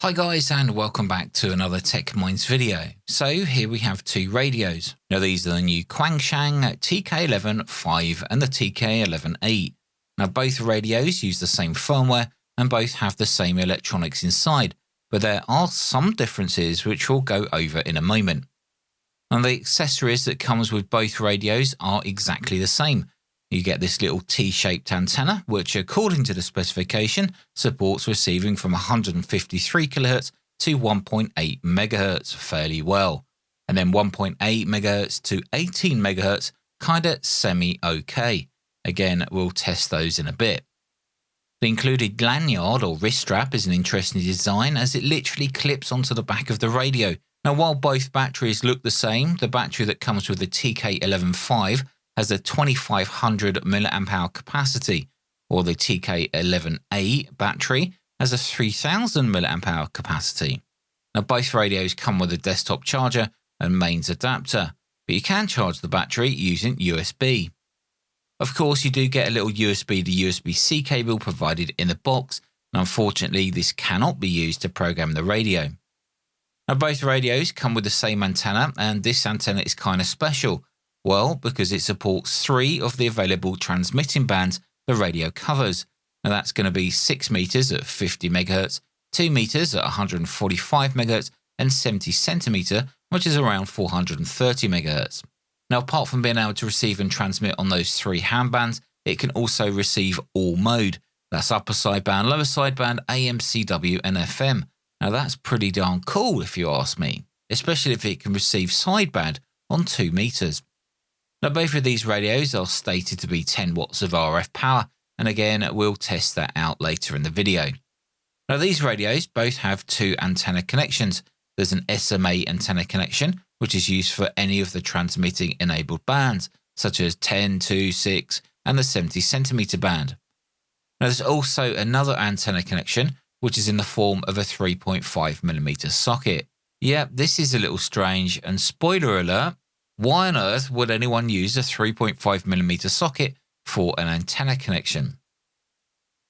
Hi guys, and welcome back to another Tech Minds video. So here we have two radios. Now these are the new Quansheng TK11 5 and the TK11 8. Now both radios use the same firmware and both have the same electronics inside, but there are some differences which we'll go over in a moment. And the accessories that comes with both radios are exactly the same. You get this little T-shaped antenna, which according to the specification supports receiving from 153 kHz to 1.8 MHz fairly well. And then 1.8 MHz to 18 MHz kinda semi-okay. Again, we'll test those in a bit. The included lanyard or wrist strap is an interesting design as it literally clips onto the back of the radio. Now while both batteries look the same, the battery that comes with the TK11 5 has a 2500 mAh capacity, or the TK11A battery has a 3000 mAh capacity. Now both radios come with a desktop charger and mains adapter, but you can charge the battery using USB. Of course, you do get a little USB to USB-C cable provided in the box, and unfortunately this cannot be used to program the radio. Now both radios come with the same antenna, and this antenna is kind of special. Well, because it supports 3 of the available transmitting bands the radio covers. Now that's going to be 6 meters at 50 MHz, 2 meters at 145 MHz, and 70 centimeter, which is around 430 MHz. Now apart from being able to receive and transmit on those 3 handbands, it can also receive all mode. That's upper sideband, lower sideband, AM, CW, and FM. Now that's pretty darn cool if you ask me, especially if it can receive sideband on 2 meters. Now both of these radios are stated to be 10 watts of RF power, and again we'll test that out later in the video. Now these radios both have 2 antenna connections. There's an SMA antenna connection, which is used for any of the transmitting enabled bands, such as 10, 2, 6 and the 70 centimeter band. Now there's also another antenna connection, which is in the form of a 3.5mm socket. Yep, this is a little strange, and spoiler alert, why on earth would anyone use a 3.5mm socket for an antenna connection?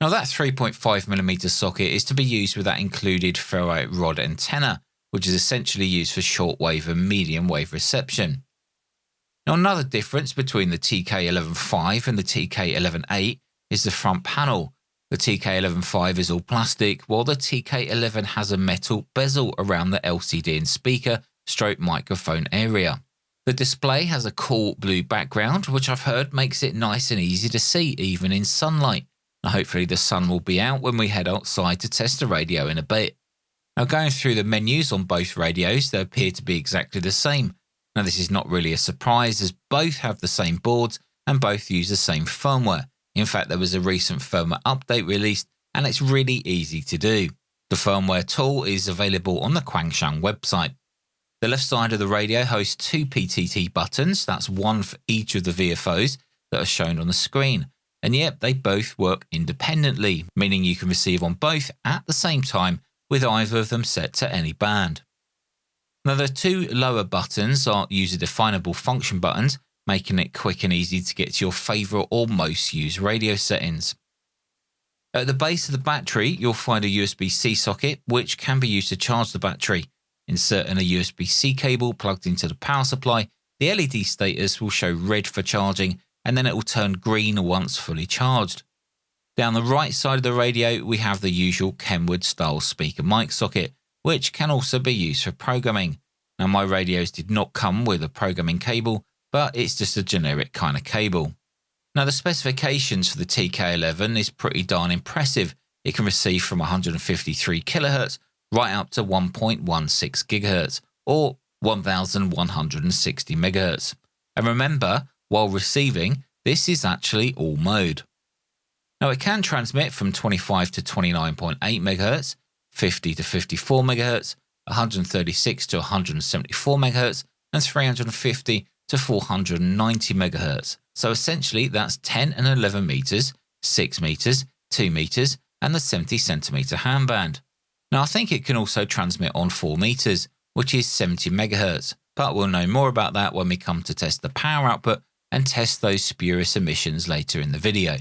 Now that 3.5mm socket is to be used with that included ferrite rod antenna, which is essentially used for shortwave and medium wave reception. Now another difference between the TK11 5 and the TK11 8 is the front panel. The TK11 5 is all plastic, while the TK11 has a metal bezel around the LCD and speaker / microphone area. The display has a cool blue background, which I've heard makes it nice and easy to see even in sunlight. Now hopefully the sun will be out when we head outside to test the radio in a bit. Now going through the menus on both radios, they appear to be exactly the same. Now this is not really a surprise as both have the same boards and both use the same firmware. In fact, there was a recent firmware update released and it's really easy to do. The firmware tool is available on the Quangsheng website. The left side of the radio hosts 2 PTT buttons, that's one for each of the VFOs that are shown on the screen. And yet they both work independently, meaning you can receive on both at the same time with either of them set to any band. Now the 2 lower buttons are user-definable function buttons, making it quick and easy to get to your favourite or most used radio settings. At the base of the battery, you'll find a USB-C socket, which can be used to charge the battery. Insert in a USB-C cable plugged into the power supply, the LED status will show red for charging, and then it will turn green once fully charged. Down the right side of the radio, we have the usual Kenwood style speaker mic socket, which can also be used for programming. Now my radios did not come with a programming cable, but it's just a generic kind of cable. Now the specifications for the TK11 is pretty darn impressive. It can receive from 153 kHz right up to 1.16 GHz or 1160 MHz. And remember, while receiving, this is actually all mode. Now it can transmit from 25 to 29.8 MHz, 50 to 54 MHz, 136 to 174 MHz, and 350 to 490 MHz. So essentially that's 10 and 11 meters, 6 meters, 2 meters, and the 70 centimeter handband. Now I think it can also transmit on 4 meters, which is 70 MHz, but we'll know more about that when we come to test the power output and test those spurious emissions later in the video.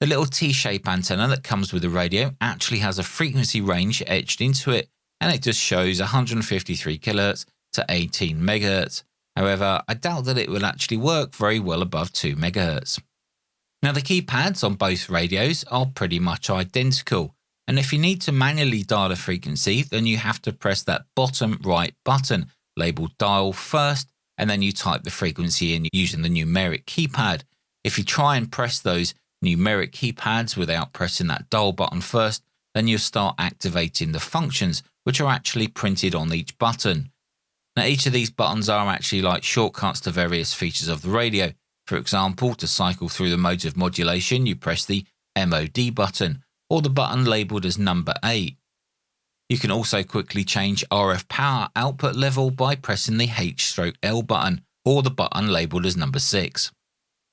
The little T-shape antenna that comes with the radio actually has a frequency range etched into it, and it just shows 153 kHz to 18 MHz. However, I doubt that it will actually work very well above 2 MHz. Now the keypads on both radios are pretty much identical, and if you need to manually dial a frequency, then you have to press that bottom right button labelled dial first, and then you type the frequency in using the numeric keypad. If you try and press those numeric keypads without pressing that dial button first, then you'll start activating the functions which are actually printed on each button. Now each of these buttons are actually like shortcuts to various features of the radio. For example, to cycle through the modes of modulation, you press the MOD button, or the button labelled as number 8. You can also quickly change RF power output level by pressing the H/L button, or the button labelled as number 6.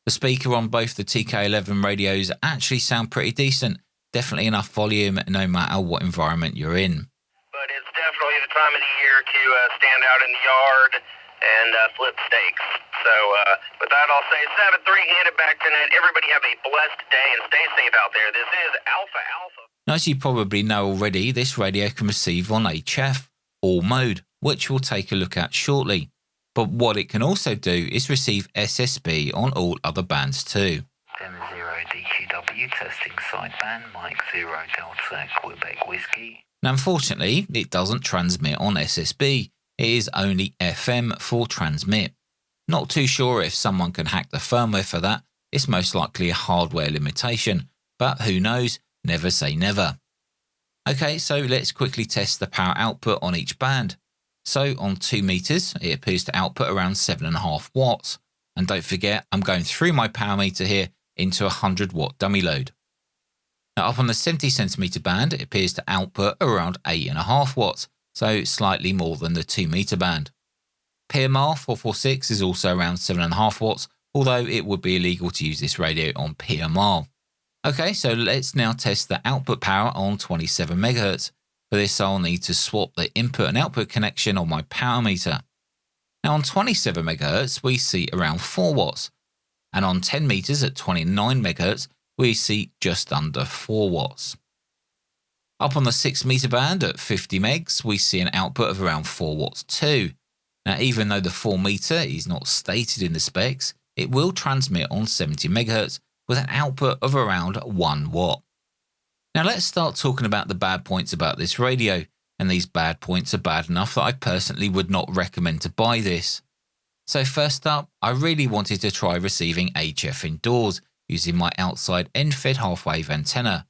The speaker on both the TK11 radios actually sound pretty decent, definitely enough volume no matter what environment you're in. But it's definitely the time of the year to stand out in the yard and flip steaks. So with that all said, 7-3 handed back to net. Everybody have a blessed day and stay safe out there. This is Alpha Alpha. Now, as you probably know already, this radio can receive on HF, all mode, which we'll take a look at shortly. But what it can also do is receive SSB on all other bands too. Dem 0 DQW testing sideband, Mike 0 Delta Quebec Whiskey. Now, unfortunately, it doesn't transmit on SSB. It is only FM for transmit. Not too sure if someone can hack the firmware for that. It's most likely a hardware limitation, but who knows? Never say never. Okay, so let's quickly test the power output on each band. So on 2 meters, it appears to output around 7.5 watts. And don't forget, I'm going through my power meter here into a 100 watt dummy load. Now up on the 70 centimeter band, it appears to output around 8.5 watts, so slightly more than the 2 meter band. PMR 446 is also around 7.5 watts, although it would be illegal to use this radio on PMR. Okay, so let's now test the output power on 27 MHz. For this, I'll need to swap the input and output connection on my power meter. Now on 27 MHz, we see around 4 watts, and on 10 meters at 29 MHz, we see just under 4 watts. Up on the 6 meter band at 50 megs, we see an output of around 4 watts too. Now, even though the 4 meter is not stated in the specs, it will transmit on 70 MHz with an output of around 1 watt. Now let's start talking about the bad points about this radio, and these bad points are bad enough that I personally would not recommend to buy this. So first up, I really wanted to try receiving HF indoors using my outside end-fed half-wave antenna.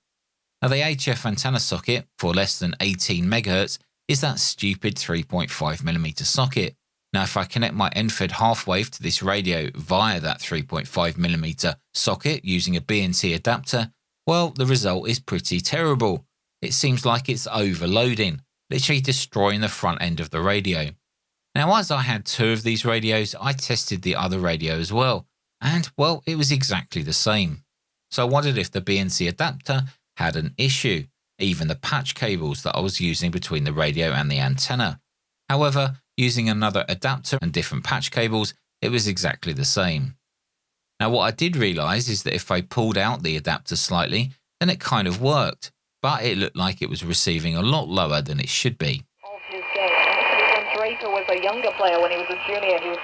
Now the HF antenna socket for less than 18 MHz is that stupid 3.5mm socket. Now if I connect my end-fed half-wave to this radio via that 3.5mm socket using a BNC adapter, well, the result is pretty terrible. It seems like it's overloading, literally destroying the front end of the radio. Now as I had 2 of these radios, I tested the other radio as well, and well, it was exactly the same. So I wondered if the BNC adapter had an issue, even the patch cables that I was using between the radio and the antenna. However, using another adapter and different patch cables, it was exactly the same. Now what I did realise is that if I pulled out the adapter slightly, then it kind of worked, but it looked like it was receiving a lot lower than it should be. Of his day. Actually, when Draper was a younger player, when he was a junior, he was...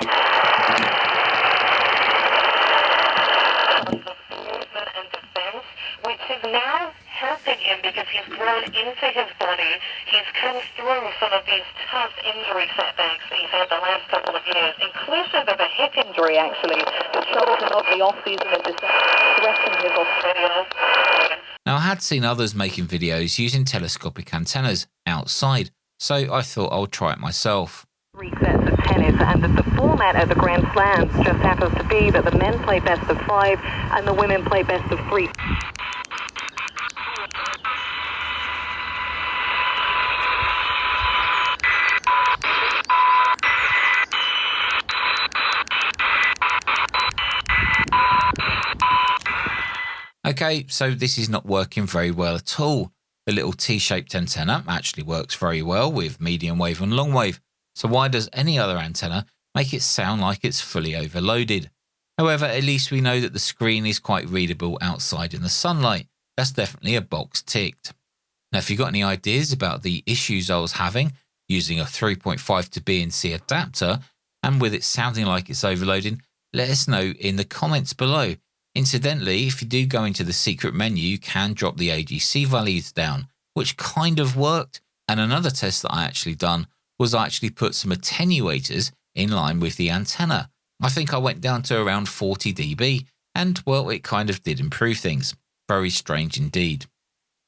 movement and defense, which is now helping him because he's grown into his body. He's come through some of these tough injury setbacks that he's had the last couple of years, inclusive of a hip injury, actually, that troubled him over the off-season and threatened his Australian. Now I had seen others making videos using telescopic antennas outside, so I thought I'll try it myself. 3 sets of tennis, and the format of the Grand Slams just happens to be that the men play best of 5 and the women play best of 3. Okay, so this is not working very well at all. The little T-shaped antenna actually works very well with medium wave and long wave, so why does any other antenna make it sound like it's fully overloaded? However, at least we know that the screen is quite readable outside in the sunlight. That's definitely a box ticked. Now, if you've got any ideas about the issues I was having using a 3.5 to B and C adapter, and with it sounding like it's overloading, let us know in the comments below. Incidentally, if you do go into the secret menu, you can drop the AGC values down, which kind of worked. And another test that I actually done was I actually put some attenuators in line with the antenna. I think I went down to around 40 dB, and well, it kind of did improve things. Very strange indeed.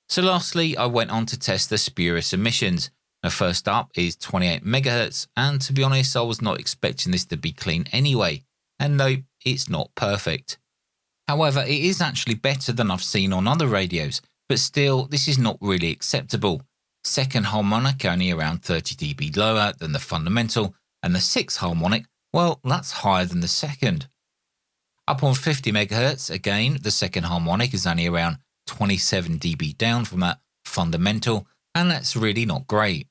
So lastly, I went on to test the Spirus Emissions. Now first up is 28 MHz, and to be honest, I was not expecting this to be clean anyway. And no, it's not perfect. However, it is actually better than I've seen on other radios, but still, this is not really acceptable. Second harmonic only around 30 dB lower than the fundamental, and the sixth harmonic, well, that's higher than the second. Up on 50 MHz, again, the second harmonic is only around 27 dB down from that fundamental, and that's really not great.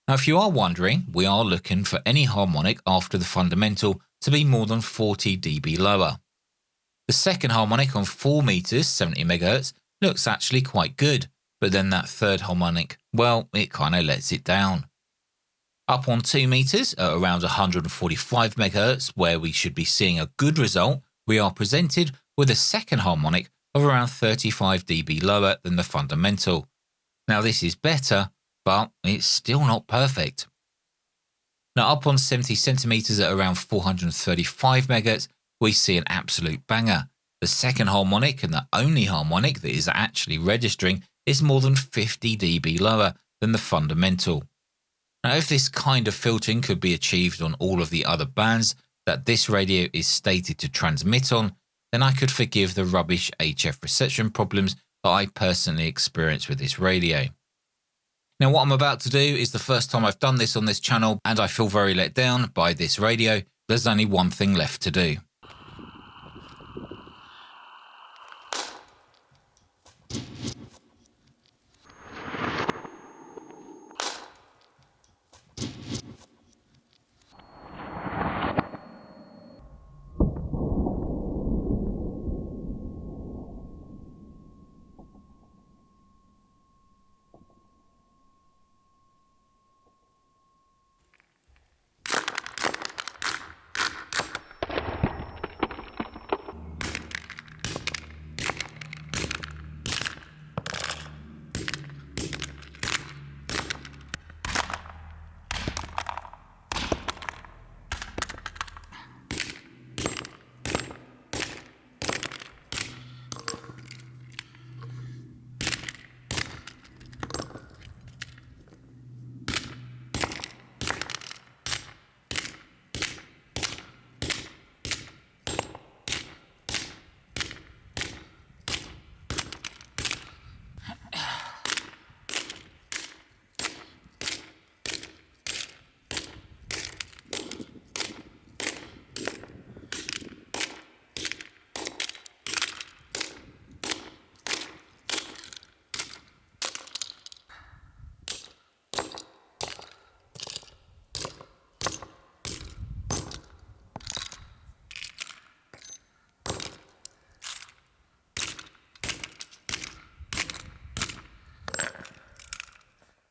Now, if you are wondering, we are looking for any harmonic after the fundamental to be more than 40 dB lower. The second harmonic on 4 meters, 70 MHz, looks actually quite good, but then that third harmonic, well, it kind of lets it down. Up on 2 meters at around 145 MHz, where we should be seeing a good result, we are presented with a second harmonic of around 35 dB lower than the fundamental. Now this is better, but it's still not perfect. Now up on 70 centimeters at around 435 MHz, we see an absolute banger. The second harmonic, and the only harmonic that is actually registering, is more than 50 dB lower than the fundamental. Now if this kind of filtering could be achieved on all of the other bands that this radio is stated to transmit on, then I could forgive the rubbish HF reception problems that I personally experienced with this radio. Now what I'm about to do is the first time I've done this on this channel, and I feel very let down by this radio. There's only one thing left to do.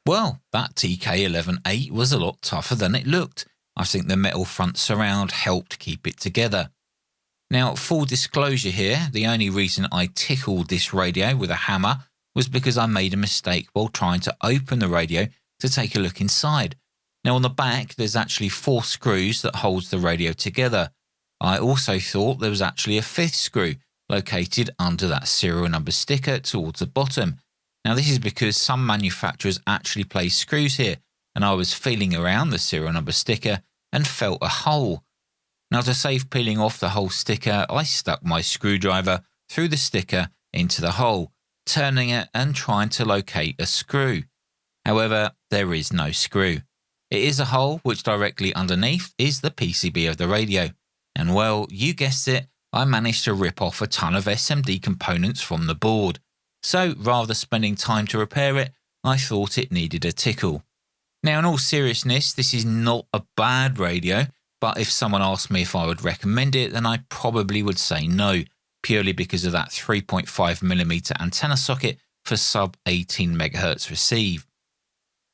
Well, that TK11-8 was a lot tougher than it looked. I think the metal front surround helped keep it together. Now, full disclosure here, the only reason I tickled this radio with a hammer was because I made a mistake while trying to open the radio to take a look inside. Now on the back, there's actually 4 screws that holds the radio together. I also thought there was actually a 5th screw located under that serial number sticker towards the bottom. Now this is because some manufacturers actually place screws here, and I was feeling around the serial number sticker and felt a hole. Now to save peeling off the whole sticker, I stuck my screwdriver through the sticker into the hole, turning it and trying to locate a screw. However, there is no screw. It is a hole which directly underneath is the PCB of the radio. And well, you guessed it, I managed to rip off a ton of SMD components from the board. So rather than spending time to repair it, I thought it needed a tickle. Now in all seriousness, this is not a bad radio, but if someone asked me if I would recommend it, then I probably would say no, purely because of that 3.5mm antenna socket for sub 18 MHz receive.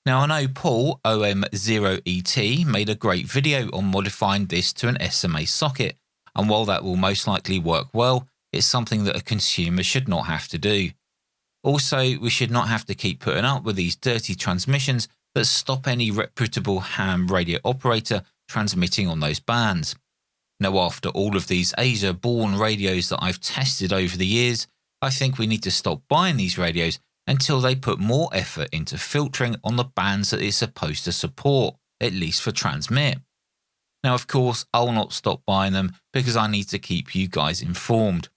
Now I know Paul OM0ET made a great video on modifying this to an SMA socket, and while that will most likely work well, it's something that a consumer should not have to do. Also, we should not have to keep putting up with these dirty transmissions that stop any reputable ham radio operator transmitting on those bands. Now, after all of these Asia-born radios that I've tested over the years, I think we need to stop buying these radios until they put more effort into filtering on the bands that it's supposed to support, at least for transmit. Now, of course, I'll not stop buying them because I need to keep you guys informed.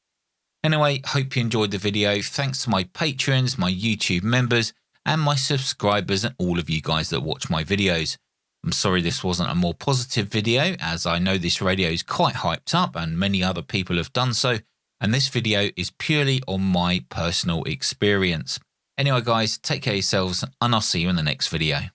Anyway, hope you enjoyed the video. Thanks to my patrons, my YouTube members, and my subscribers, and all of you guys that watch my videos. I'm sorry this wasn't a more positive video, as I know this radio is quite hyped up and many other people have done so, and this video is purely on my personal experience. Anyway guys, take care of yourselves and I'll see you in the next video.